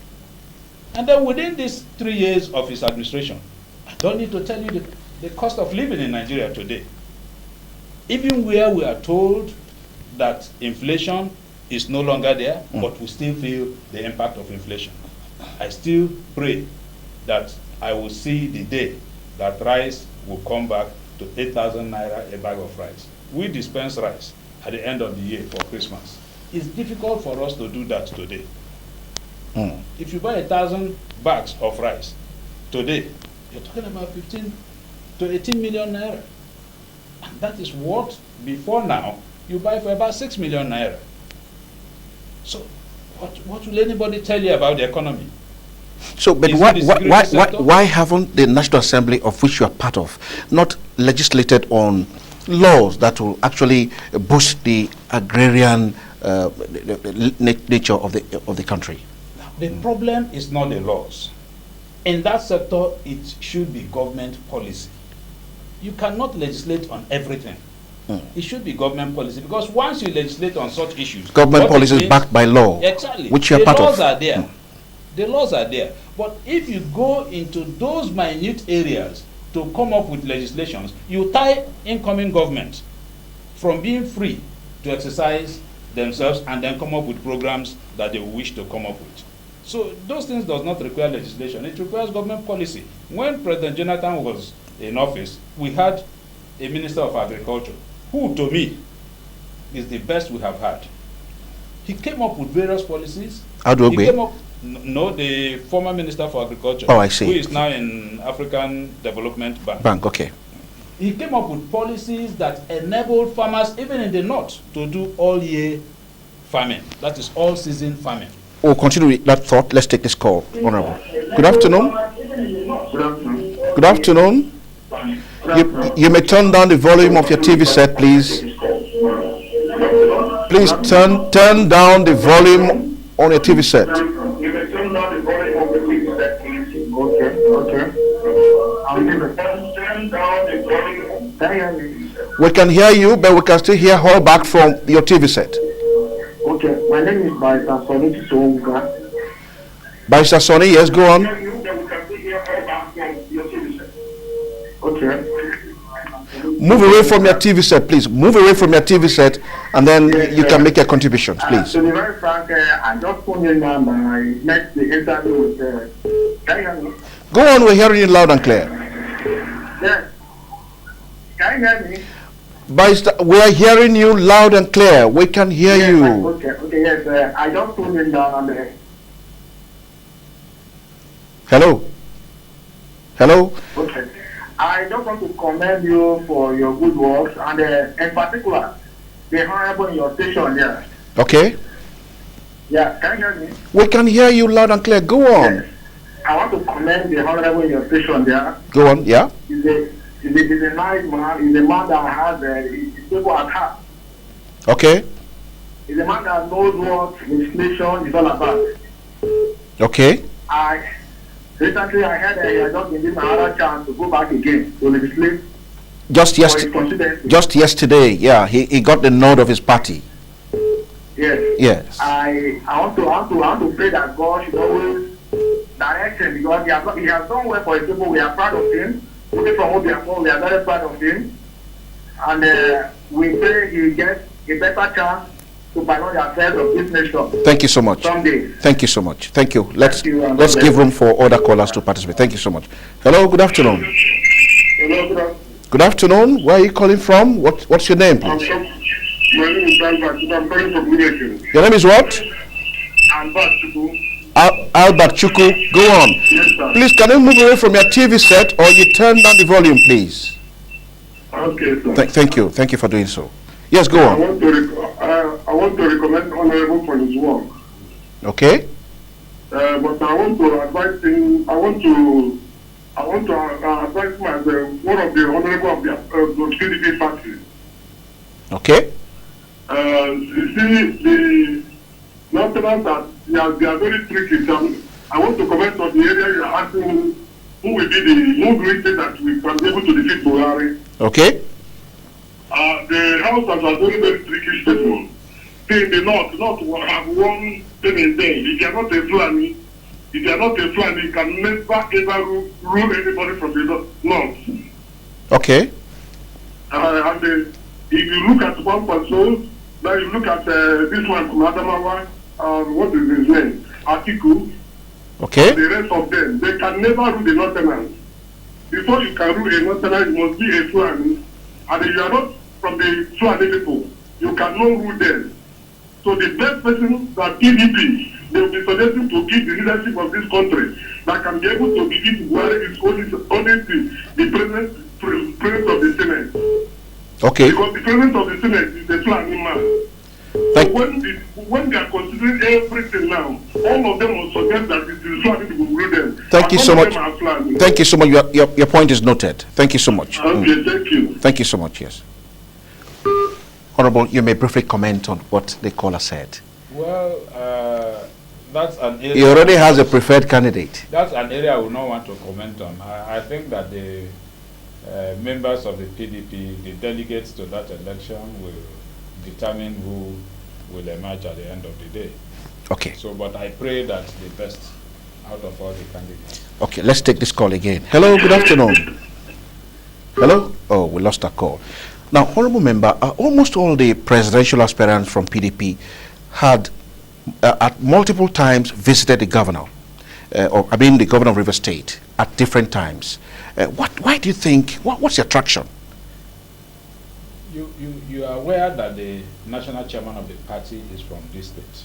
S2: And then within these 3 years of his administration, I don't need to tell you the cost of living in Nigeria today. Even where we are told that inflation is no longer there, but we still feel the impact of inflation. I still pray that I will see the day that rice will come back to 8,000 naira a bag of rice. We dispense rice at the end of the year for Christmas. It's difficult for us to do that today. If you buy 1,000 bags of rice today, you're talking about 15 to 18 million naira. And that is what, before now, you buy for about 6 million naira. So, what will anybody tell you about the economy?
S1: So, but why haven't the National Assembly, of which you are part of, not legislated on laws that will actually boost the agrarian nature of the country?
S2: The problem is not the laws. In that sector, it should be government policy. You cannot legislate on everything. It should be government policy, because once you legislate on such issues,
S1: government policy is backed by law,
S2: exactly,
S1: which you are part of.
S2: The laws are there. The laws are there. But if you go into those minute areas to come up with legislations, you tie incoming government from being free to exercise themselves and then come up with programs that they wish to come up with. So those things does not require legislation. It requires government policy. When President Jonathan was in office, we had a Minister of Agriculture, who to me is the best we have had. He came up with various policies. No, the former Minister for Agriculture.
S1: Oh, I see.
S2: Who is now in African Development Bank.
S1: Okay.
S2: He came up with policies that enabled farmers, even in the north, to do all-year farming. That is all-season farming.
S1: We'll continue with that thought. Let's take this call, Honorable. Good afternoon. Good afternoon. You may turn down the volume of your TV set, please. Please turn down the volume on your TV set.
S3: You may turn down the volume of the TV set, please. Okay.
S1: We can hear you, but we can still hear all back from your TV set.
S3: Okay, my name is Barrister Sonny Songa.
S1: Barrister Sonny, yes, go on.
S3: Okay.
S1: Move away from your TV set, please. Move away from your TV set, and then you can make your contributions, please.
S3: To be very frank, I just phoned in and I met the interview with can you hear me?
S1: Go on, we're hearing you loud and clear.
S3: Yes. Can you hear me?
S1: Barrister, we are hearing you loud and clear. We can hear you.
S3: Okay, yes. I just phoned in and
S1: Hello? Hello?
S3: Okay. I just want to commend you for your good work, and in particular, the honorable in your station there.
S1: Okay.
S3: Yeah, can you hear me?
S1: We can hear you loud and clear. Go on.
S3: Yes. I want to commend the honorable in your station there.
S1: Go on, yeah.
S3: He's a nice man. He's a man that has people at heart.
S1: Okay.
S3: He's a man that knows what legislation is all about.
S1: Okay.
S3: Recently, I heard that he has just been given another chance to go back again to legislate.
S1: Just yesterday, yeah, he got the nod of his party.
S3: Yes.
S1: Yes.
S3: I want to pray that God should always direct him, because he has done well for his people. We are proud of him. Looking from what we are very proud of him. And we pray he gets a better chance to balance the affairs of this nation.
S1: Thank you so much.
S3: Someday.
S1: Thank you so much. Thank you. Let's give room for other callers to participate. Thank you so much. Hello, good afternoon.
S3: Hello,
S1: good afternoon. Where are you calling from? What's your name, please?
S3: My name is Dan. I'm calling from Unity.
S1: Your name is what?
S3: Albert Chuku.
S1: Albert Chuku, go on.
S3: Yes, sir.
S1: Please, can you move away from your TV set or you turn down the volume, please?
S3: Okay, sir.
S1: Thank you. Thank you for doing so. Yes, go
S3: I
S1: on.
S3: want to recommend Honorable for his work.
S1: Okay.
S3: But I want to advise him. I want to advise him as one of the honorable of the PDP party.
S1: Okay.
S3: You see, the Northerners they are very tricky. I want to comment on the area you are asking who will say that we can be able to defeat Buhari.
S1: Okay.
S3: The House has a very, very tricky statement. See, the North have one thing in there. If you are not a Fulani, you can never ever rule anybody from the North.
S1: Okay.
S3: And if you look at one person, now you look at this one from Adamawa, what is his name? Atiku.
S1: Okay.
S3: The rest of them, they can never rule the Northerners. Before you can rule a Northerner, you must be a Fulani. And if you are not from the Fulani people, you cannot rule them. So the best person that PDP, they will be suggesting to give the leadership of this country that can be able to defeat Buhari is only the president of the Senate.
S1: Okay.
S3: Because the president of the Senate is a Fulani man. So when they are considering everything now, all of them will suggest that it is Fulani who will rule them.
S1: Thank you so much. Thank you so much. Your point is noted. Thank you so much.
S3: Okay, thank you.
S1: Thank you so much, yes. Honorable, you may briefly comment on what the caller said.
S2: Well, that's an area.
S1: He already has a preferred candidate.
S2: That's an area I would not want to comment on. I think that the members of the PDP, the delegates to that election, will determine who will emerge at the end of the day.
S1: Okay.
S2: So, but I pray that the best out of all the candidates.
S1: Okay, let's take this call again. Hello, good afternoon. Hello? Oh, we lost our call. Now, honorable member, almost all the presidential aspirants from PDP had at multiple times visited the governor, the governor of River State at different times. Why do you think, what's the attraction?
S2: You are aware that the national chairman of the party is from this state.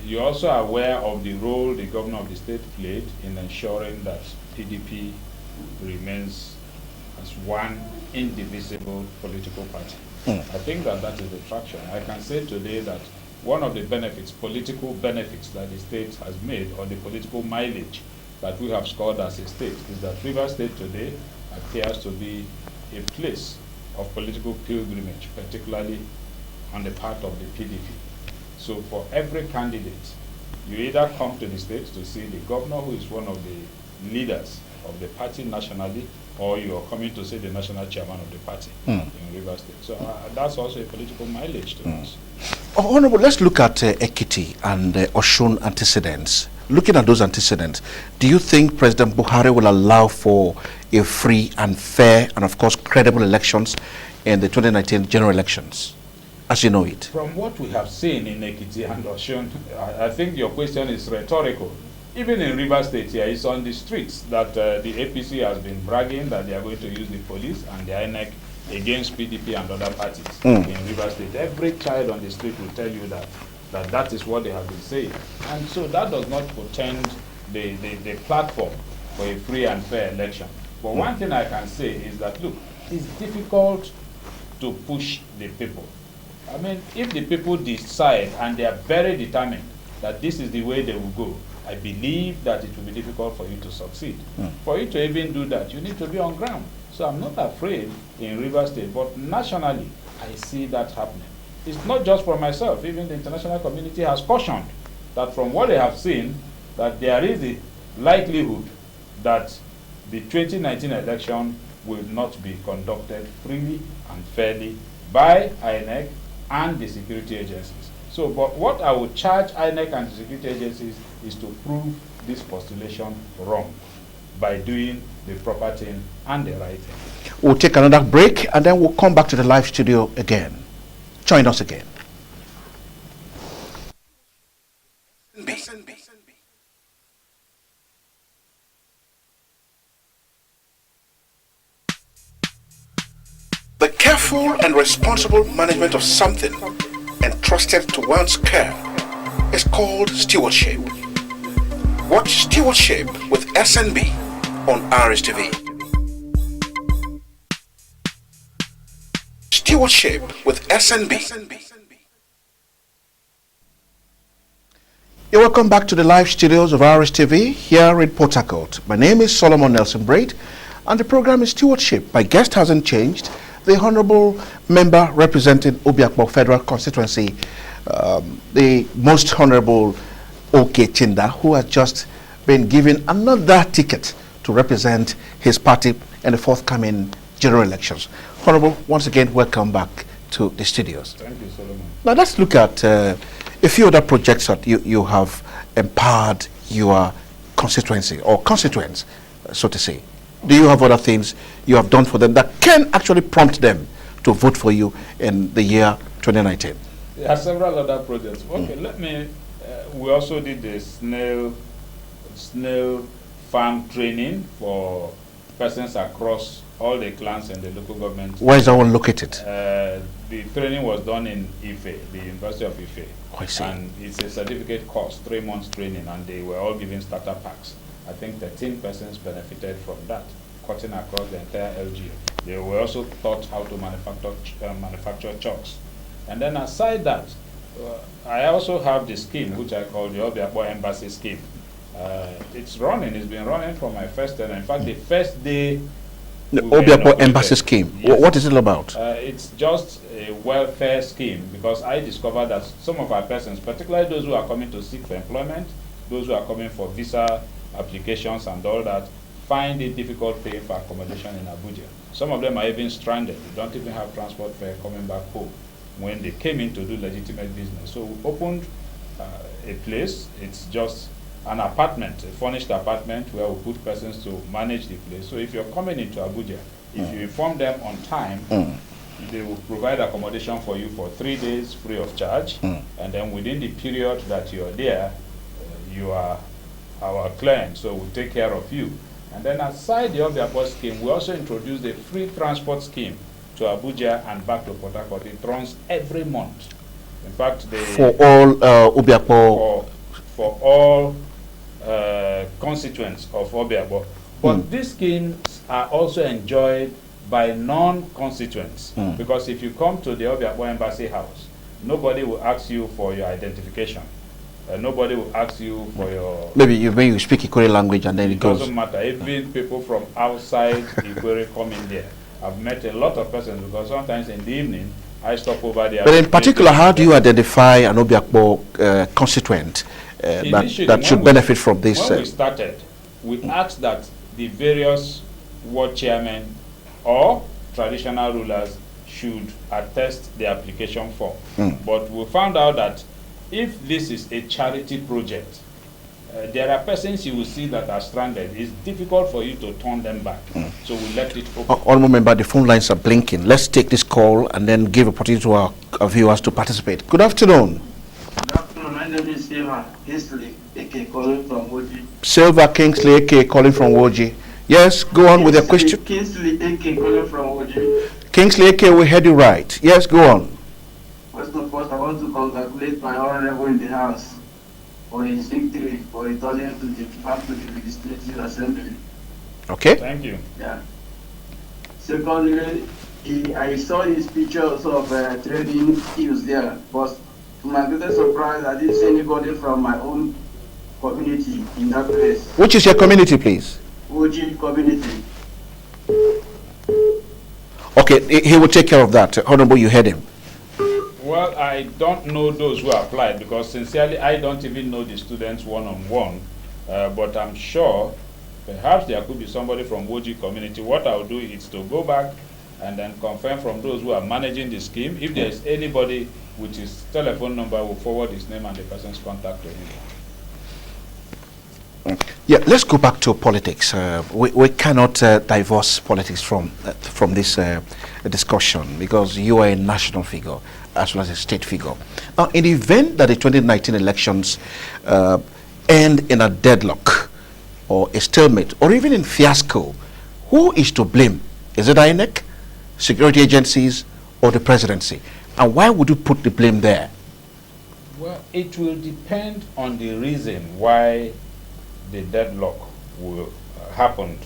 S2: You're also aware of the role the governor of the state played in ensuring that PDP remains as one indivisible political party. I think that is the traction. I can say today that one of the benefits, political benefits that the state has made, or the political mileage that we have scored as a state, is that River State today appears to be a place of political pilgrimage, particularly on the part of the PDP. So for every candidate, you either come to the state to see the governor, who is one of the leaders of the party nationally, or you are coming to see the national chairman of the party in River State. So that's also a political mileage to us.
S1: Honorable, let's look at Ekiti and Osun antecedents. Looking at those antecedents, do you think President Buhari will allow for a free and fair and, of course, credible elections in the 2019 general elections, as you know it?
S2: From what we have seen in Ekiti and Osun, I think your question is rhetorical. Even in River State here, it's on the streets that the APC has been bragging that they are going to use the police and the INEC against PDP and other parties in River State. Every child on the street will tell you that is what they have been saying. And so that does not portend the platform for a free and fair election. But one thing I can say is that, look, it's difficult to push the people. I mean, if the people decide and they are very determined that this is the way they will go, I believe that it will be difficult for you to succeed. For you to even do that, you need to be on ground. So I'm not afraid in River State, but nationally, I see that happening. It's not just for myself. Even the international community has cautioned that from what they have seen, that there is a likelihood that the 2019 election will not be conducted freely and fairly by INEC and the security agencies. So, but what I would charge INEC and the security agencies is to prove this postulation wrong by doing the proper thing and the right thing.
S1: We'll take another break and then we'll come back to the live studio again. Join us again. The careful and responsible management of something entrusted to one's care is called Stewardship. Watch Stewardship with SNB on RSTV. Stewardship with SNB. You're welcome back to the live studios of RSTV here in Port Harcourt. My name is Solomon Nelson Braid, and the program is Stewardship. My guest hasn't changed. The Honorable Member representing OBIO Federal Constituency, the Most Honorable OK CHINDA, who has just been given another ticket to represent his party in the forthcoming general elections. Honorable, once again, welcome back to the studios.
S2: Thank you, Solomon.
S1: Now let's look at a few other projects that you have empowered your constituency or constituents, so to say. Do you have other things you have done for them that can actually prompt them to vote for you in the year 2019?
S2: There are several other projects. Okay, let me, we also did the snail farm training for persons across all the clans in the local government.
S1: Where is that one located?
S2: The training was done in Ife, the University of Ife.
S1: I see.
S2: And it's a certificate course, 3 months training, and they were all given starter packs. I think 13 persons benefited from that, cutting across the entire LGA. They were also taught how to manufacture chalks. And then aside that, I also have the scheme, which I call the OBIO Embassy Scheme. It's running, it's been running from my first term. In fact, the first day...
S1: The OBIO Embassy Scheme, yes. What is it about?
S2: It's just a welfare scheme, because I discovered that some of our persons, particularly those who are coming to seek for employment, those who are coming for visa applications and all that, find it difficult paying for accommodation in Abuja. Some of them are even stranded. They don't even have transport fare coming back home when they came in to do legitimate business. So we opened a place. It's just an apartment, a furnished apartment where we put persons to manage the place. So if you're coming into Abuja, if you inform them on time, they will provide accommodation for you for 3 days free of charge. And then within the period that you're there, you are our client, so we'll take care of you. And then aside the OBIO scheme, we also introduced a free transport scheme to Abuja and back to Port Harcourt. It runs every month. In fact,
S1: for all OBIO,
S2: for all constituents of OBIO. But these schemes are also enjoyed by non-constituents, because if you come to the OBIO Embassy House, nobody will ask you for your identification. Nobody will ask you for your...
S1: Maybe when you speak Ikore language and then it goes...
S2: doesn't matter. Even people from outside Ikore come in there. I've met a lot of persons, because sometimes in the evening, I stop over there.
S1: But in particular, how do you identify an OBIO constituent that should benefit from this?
S2: When we started, we asked that the various ward chairmen or traditional rulers should attest the application form. But we found out that if this is a charity project, there are persons you will see that are stranded. It's difficult for you to turn them back. So we left it open.
S1: Honourable Member, the phone lines are blinking. Let's take this call and then give opportunity to our viewers to participate. Good afternoon.
S5: Good afternoon. My name is KINGSLEY, AK calling from Woji.
S1: Silver KINGSLEY, AK calling from Woji. Yes, go on with your question.
S5: KINGSLEY, AK calling from Woji.
S1: KINGSLEY, AK, we heard you right. Yes, go on.
S5: First of all, I want to congratulate my honorable in the House for his victory, for returning to the back to the Legislative Assembly.
S1: Okay.
S2: Thank you.
S5: Yeah. Secondly, I saw his pictures of trading skills there, but to my greatest surprise, I didn't see anybody from my own community in that place.
S1: Which is your community, please?
S5: Woji community.
S1: Okay, he will take care of that. Honorable, you heard him.
S2: Well, I don't know those who applied, because sincerely, I don't even know the students one-on-one. But I'm sure perhaps there could be somebody from Woji community. What I'll do is to go back and then confirm from those who are managing the scheme. If there is anybody with his telephone number, we'll forward his name and the person's contact to him.
S1: Yeah, let's go back to politics. We cannot divorce politics from this discussion, because you are a national figure as well as a state figure. Now, in the event that the 2019 elections end in a deadlock or a stalemate or even in fiasco, who is to blame? Is it INEC, security agencies, or the presidency? And why would you put the blame there?
S2: Well, It will depend on the reason why the deadlock will happened.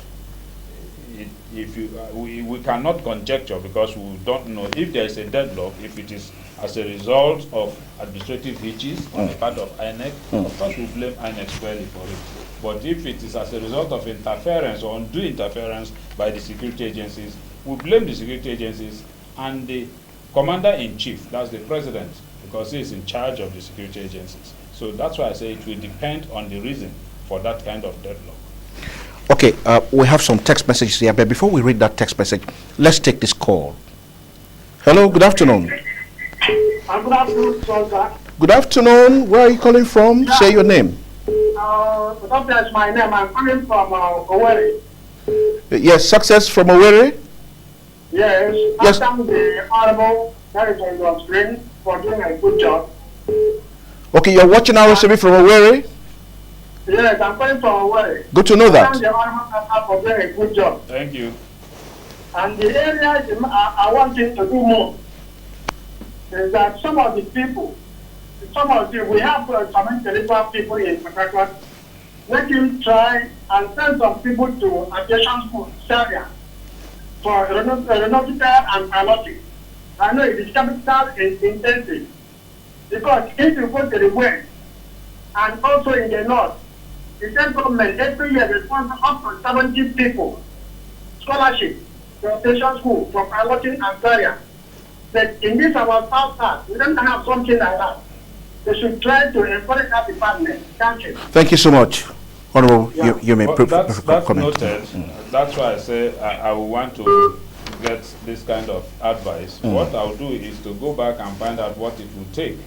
S2: We cannot conjecture because we don't know if there is a deadlock. If it is as a result of administrative hitches on the part of INEC, of course we blame INEC squarely for it. But if it is as a result of interference or undue interference by the security agencies, we blame the security agencies and the commander-in-chief, that's the president, because he is in charge of the security agencies. So that's why I say it will depend on the reason for that kind of deadlock.
S1: Okay, we have some text messages here, but before we read that text message, let's take this call. Hello, good afternoon.
S6: Good afternoon, sir.
S1: Good afternoon. Where are you calling from? Say your name.
S6: That's my name. I'm calling from Owerri.
S1: Yes, Success from Owerri.
S6: Yes.
S1: Yes.
S6: I thank the Honorable Director of your screen for doing a good job.
S1: Okay, you're watching our TV from Owerri?
S6: Yes, I'm calling from Owerri.
S1: Good to know that.
S6: Thank the Honorable Director for doing a good job.
S2: Thank you.
S6: And the area I want him to do more is that some of the people, we have some intellectual people in Port, let him try and send some people to aviation school, Syria, for aeronautical and piloting. I know it is capital intensive, because if you go to the west and also in the north, the state government every year responds up to 70 people scholarship to aviation school for piloting and Syria. But in this our south part, we don't have something like that. They should try to encourage that department. Thank you.
S1: Thank you so much. Honorable,
S6: Yeah.
S1: you may
S2: Well, that's
S1: comment.
S2: noted. That's why I say I will want to get this kind of advice. What I'll do is to go back and find out what it will take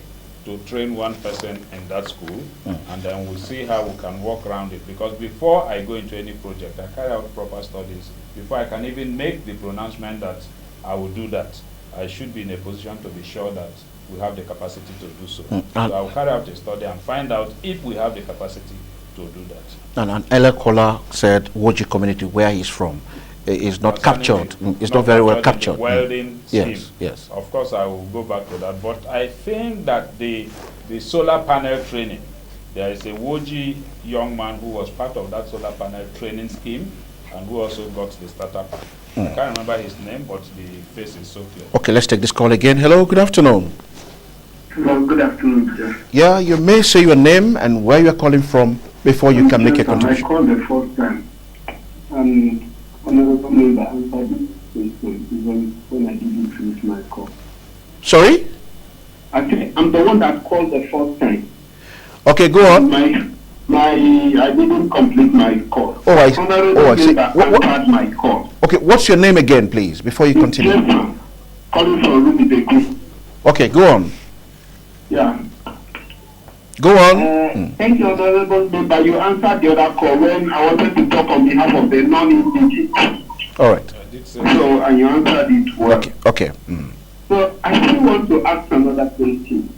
S2: to train one person in that school, and then we'll see how we can work around it. Because before I go into any project, I carry out proper studies. Before I can even make the pronouncement that I will do that, I should be in a position to be sure that we have the capacity to do so. So I will carry out a study and find out if we have the capacity to do that.
S1: And an earlier caller said Woji community, where he's from, is not captured. It's not very well captured.
S2: Welding scheme.
S1: Yes, yes.
S2: Of course, I will go back to that. But I think that the solar panel training, there is a Woji young man who was part of that solar panel training scheme and who also got the starter pack. I can't remember his name, but the face is so clear.
S1: Okay, let's take this call again. Hello, good afternoon.
S7: Hello, good afternoon, sir.
S1: Yeah, you may say your name and where you are calling from before you can make a contribution.
S7: I called the first time, and honorable member answered this question even when I didn't finish my call.
S1: Sorry?
S7: I think I'm the one that called the first time.
S1: Okay, go on.
S7: I didn't complete my call.
S1: Oh, I see.
S7: Member answered my call.
S1: Okay, what's your name again, please, before you continue?
S7: Yes, calling from Ruby Bakery.
S1: Okay, go on.
S7: Yeah.
S1: Go on.
S7: Thank you, honorable member. You answered the other call when I wanted to talk on behalf of the non-indigenous.
S1: All right.
S7: So, and you answered it well.
S1: Okay.
S7: So, I still want to ask another question.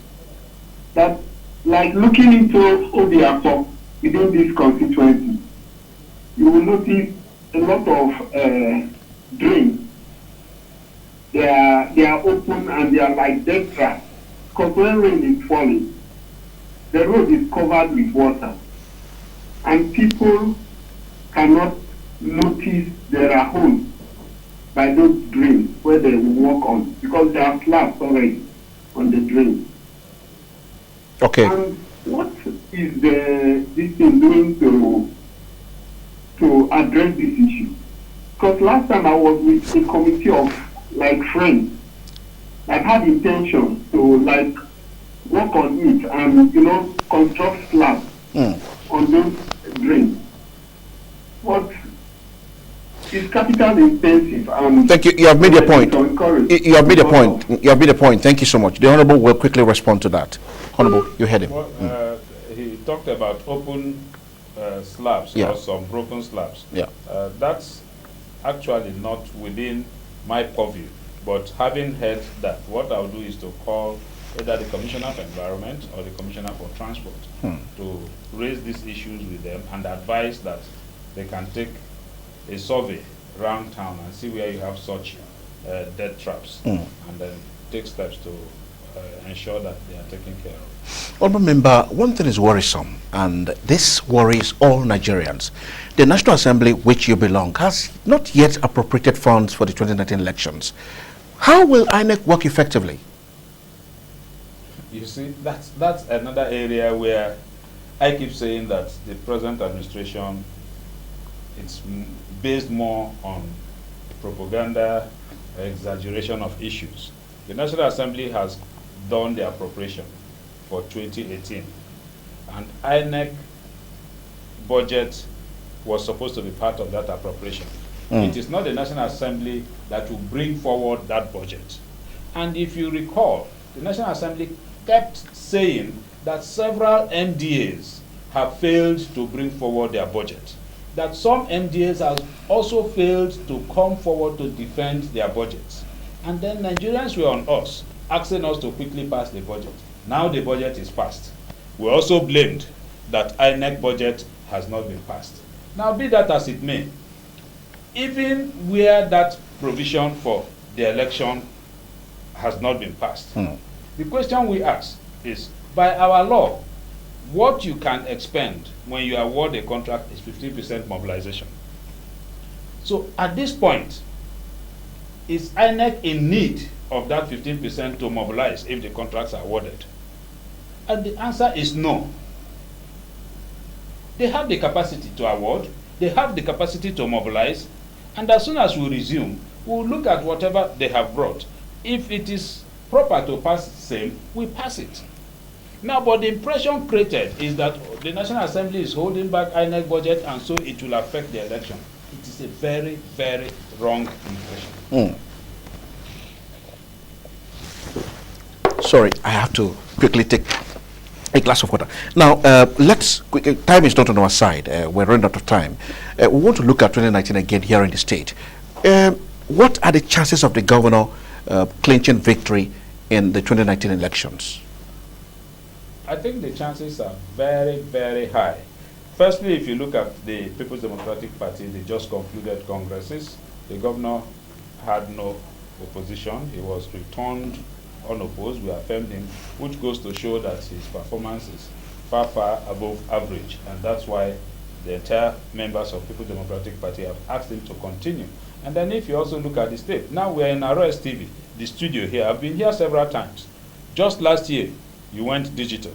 S7: That, like looking into OBIO within this constituency, you will notice a lot of drains. They are open and they are like dead traps. Because when rain is falling, the road is covered with water, and people cannot notice there are holes by those drains where they will walk on, because there are slabs already on the drain.
S1: Okay.
S7: And what is this thing doing to address this issue? Because last time I was with a committee of like friends that had intention to like work on it and construct slabs on those drains. But it's capital intensive.
S1: Thank you. You have made your point. You have made a point. You have made a point. Thank you so much. The Honorable will quickly respond to that. Honorable, you heard him.
S2: Well, he talked about open slabs or some broken slabs.
S1: Yeah.
S2: That's actually not within my purview. But having heard that, what I'll do is to call either the Commissioner of Environment or the Commissioner for Transport to raise these issues with them and advise that they can take a survey around town and see where you have such dead traps and then take steps to ensure that they are taken care of.
S1: Honourable Member, one thing is worrisome, and this worries all Nigerians. The National Assembly, which you belong, has not yet appropriated funds for the 2019 elections. How will INEC work effectively?
S2: You see, that's another area where I keep saying that the present administration, it's based more on propaganda, exaggeration of issues. The National Assembly has done the appropriation for 2018, and INEC budget was supposed to be part of that appropriation. It is not the National Assembly that will bring forward that budget. And if you recall, the National Assembly kept saying that several MDAs have failed to bring forward their budget, that some MDAs have also failed to come forward to defend their budgets. And then Nigerians were on us, asking us to quickly pass the budget. Now the budget is passed. We also blamed that INEC budget has not been passed. Now, be that as it may, even where that provision for the election has not been passed, the question we ask is, by our law, what you can expend when you award a contract is 15% mobilization. So at this point, is INEC in need of that 15% to mobilize if the contracts are awarded? And the answer is no. They have the capacity to award, they have the capacity to mobilize, and as soon as we resume, we'll look at whatever they have brought. If it is proper to pass the same, we pass it. Now, but the impression created is that the National Assembly is holding back INEC budget and so it will affect the election. It is a very, very wrong impression.
S1: Sorry, I have to quickly take a glass of water. Now, time is not on our side. We're running out of time. We want to look at 2019 again here in the state. What are the chances of the governor clinching victory in the 2019 elections?
S2: I think the chances are very, very high. Firstly, if you look at the People's Democratic Party, they just concluded congresses. The governor had no opposition. He was returned unopposed. We affirmed him, which goes to show that his performance is far, far above average. And that's why the entire members of People's Democratic Party have asked him to continue. And then if you also look at the state, now we're in ROS TV, the studio here. I've been here several times. Just last year, you went digital.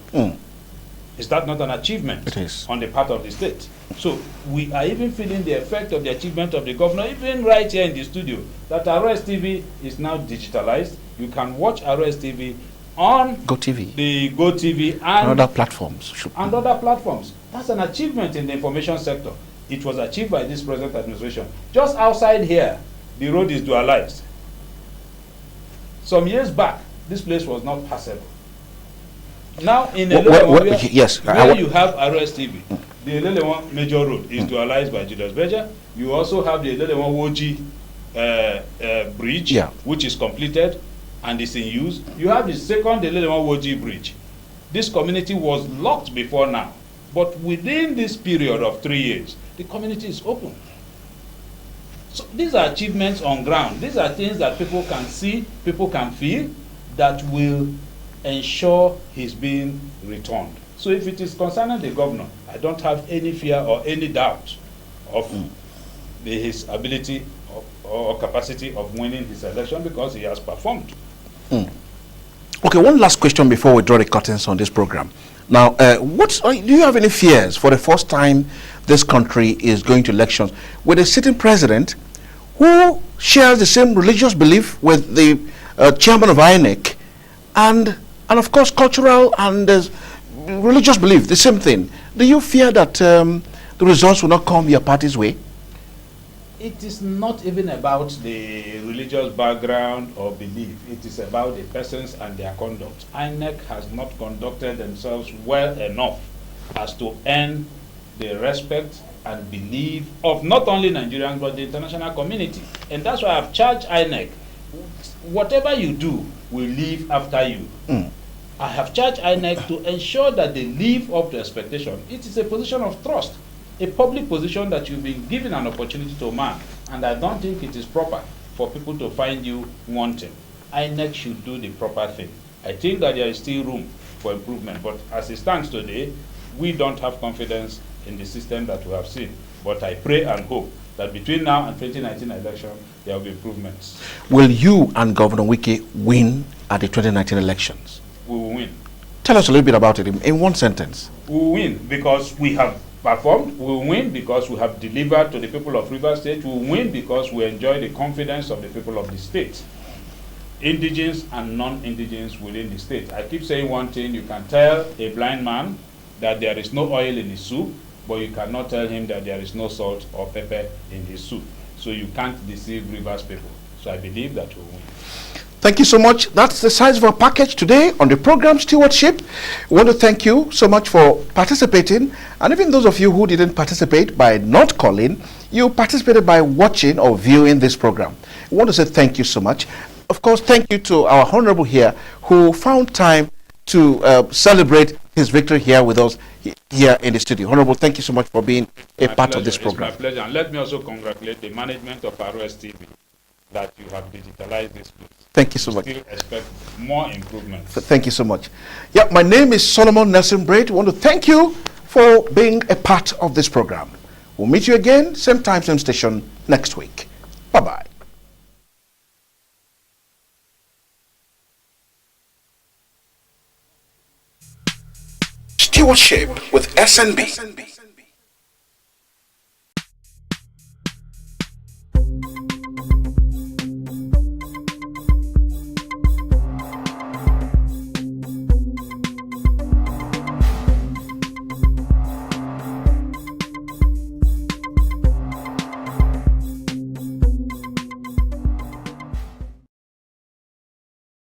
S2: Is that not an achievement?
S1: It is.
S2: On the part of the state? So we are even feeling the effect of the achievement of the governor, even right here in the studio, that ROS TV is now digitalized. You can watch ROS TV on
S1: GoTV,
S2: the GoTV and
S1: other platforms.
S2: Other platforms. That's an achievement in the information sector. It was achieved by this present administration. Just outside here, the road is dualized. Some years back, this place was not passable. Now, in Elelewan, where you have ROS TV, the Elelewan Major Road is dualized by Julius Berger. You also have the Elelewan Woji Bridge, which is completed and is in use. You have the second Elelewan Woji Bridge. This community was locked before now, but within this period of 3 years, the community is open. So these are achievements on ground. These are things that people can see, people can feel, that will ensure he's being returned. So if it is concerning the governor, I don't have any fear or any doubt of his ability or capacity of winning his election, because he has performed.
S1: Okay, one last question before we draw the curtains on this program. Now, do you have any fears for the first time this country is going to elections with a sitting president who shares the same religious belief with the chairman of INEC, and of course cultural and religious belief, the same thing? Do you fear that the results will not come your party's way?
S2: It is not even about the religious background or belief. It is about the persons and their conduct. INEC has not conducted themselves well enough as to earn the respect and belief of not only Nigerians but the international community. And that's why I've charged INEC, whatever you do will live after you. I have charged INEC to ensure that they live up to expectation. It is a position of trust, a public position that you've been given an opportunity to man, and I don't think it is proper for people to find you wanting. INEC should do the proper thing. I think that there is still room for improvement. But as it stands today, we don't have confidence in the system that we have seen. But I pray and hope that between now and 2019 election, there will be improvements.
S1: Will you and Governor Wike win at the 2019 elections?
S2: We will win.
S1: Tell us a little bit about it in one sentence.
S2: We will win because we have performed. We will win because we have delivered to the people of Rivers State. We will win because we enjoy the confidence of the people of the state, indigenous and non-indigenous within the state. I keep saying one thing: you can tell a blind man that there is no oil in his soup, but you cannot tell him that there is no salt or pepper in his soup. So you can't deceive Rivers people. So I believe that we will win.
S1: Thank you so much. That's the size of our package today on the program Stewardship. We want to thank you so much for participating. And even those of you who didn't participate by not calling, you participated by watching or viewing this program. We want to say thank you so much. Of course, thank you to our Honorable here who found time to celebrate his victory here with us here in the studio. Honorable, thank you so much for being a part of this program.
S2: It's my pleasure. And let me also congratulate the management of ROS-TV that you have digitalized this place.
S1: Thank you so much.
S2: Still expect more improvements.
S1: Thank you so much. Yeah, my name is Solomon Nelson Braid. I want to thank you for being a part of this program. We'll meet you again, same time, same station next week. Bye-bye. Stewardship with SNB.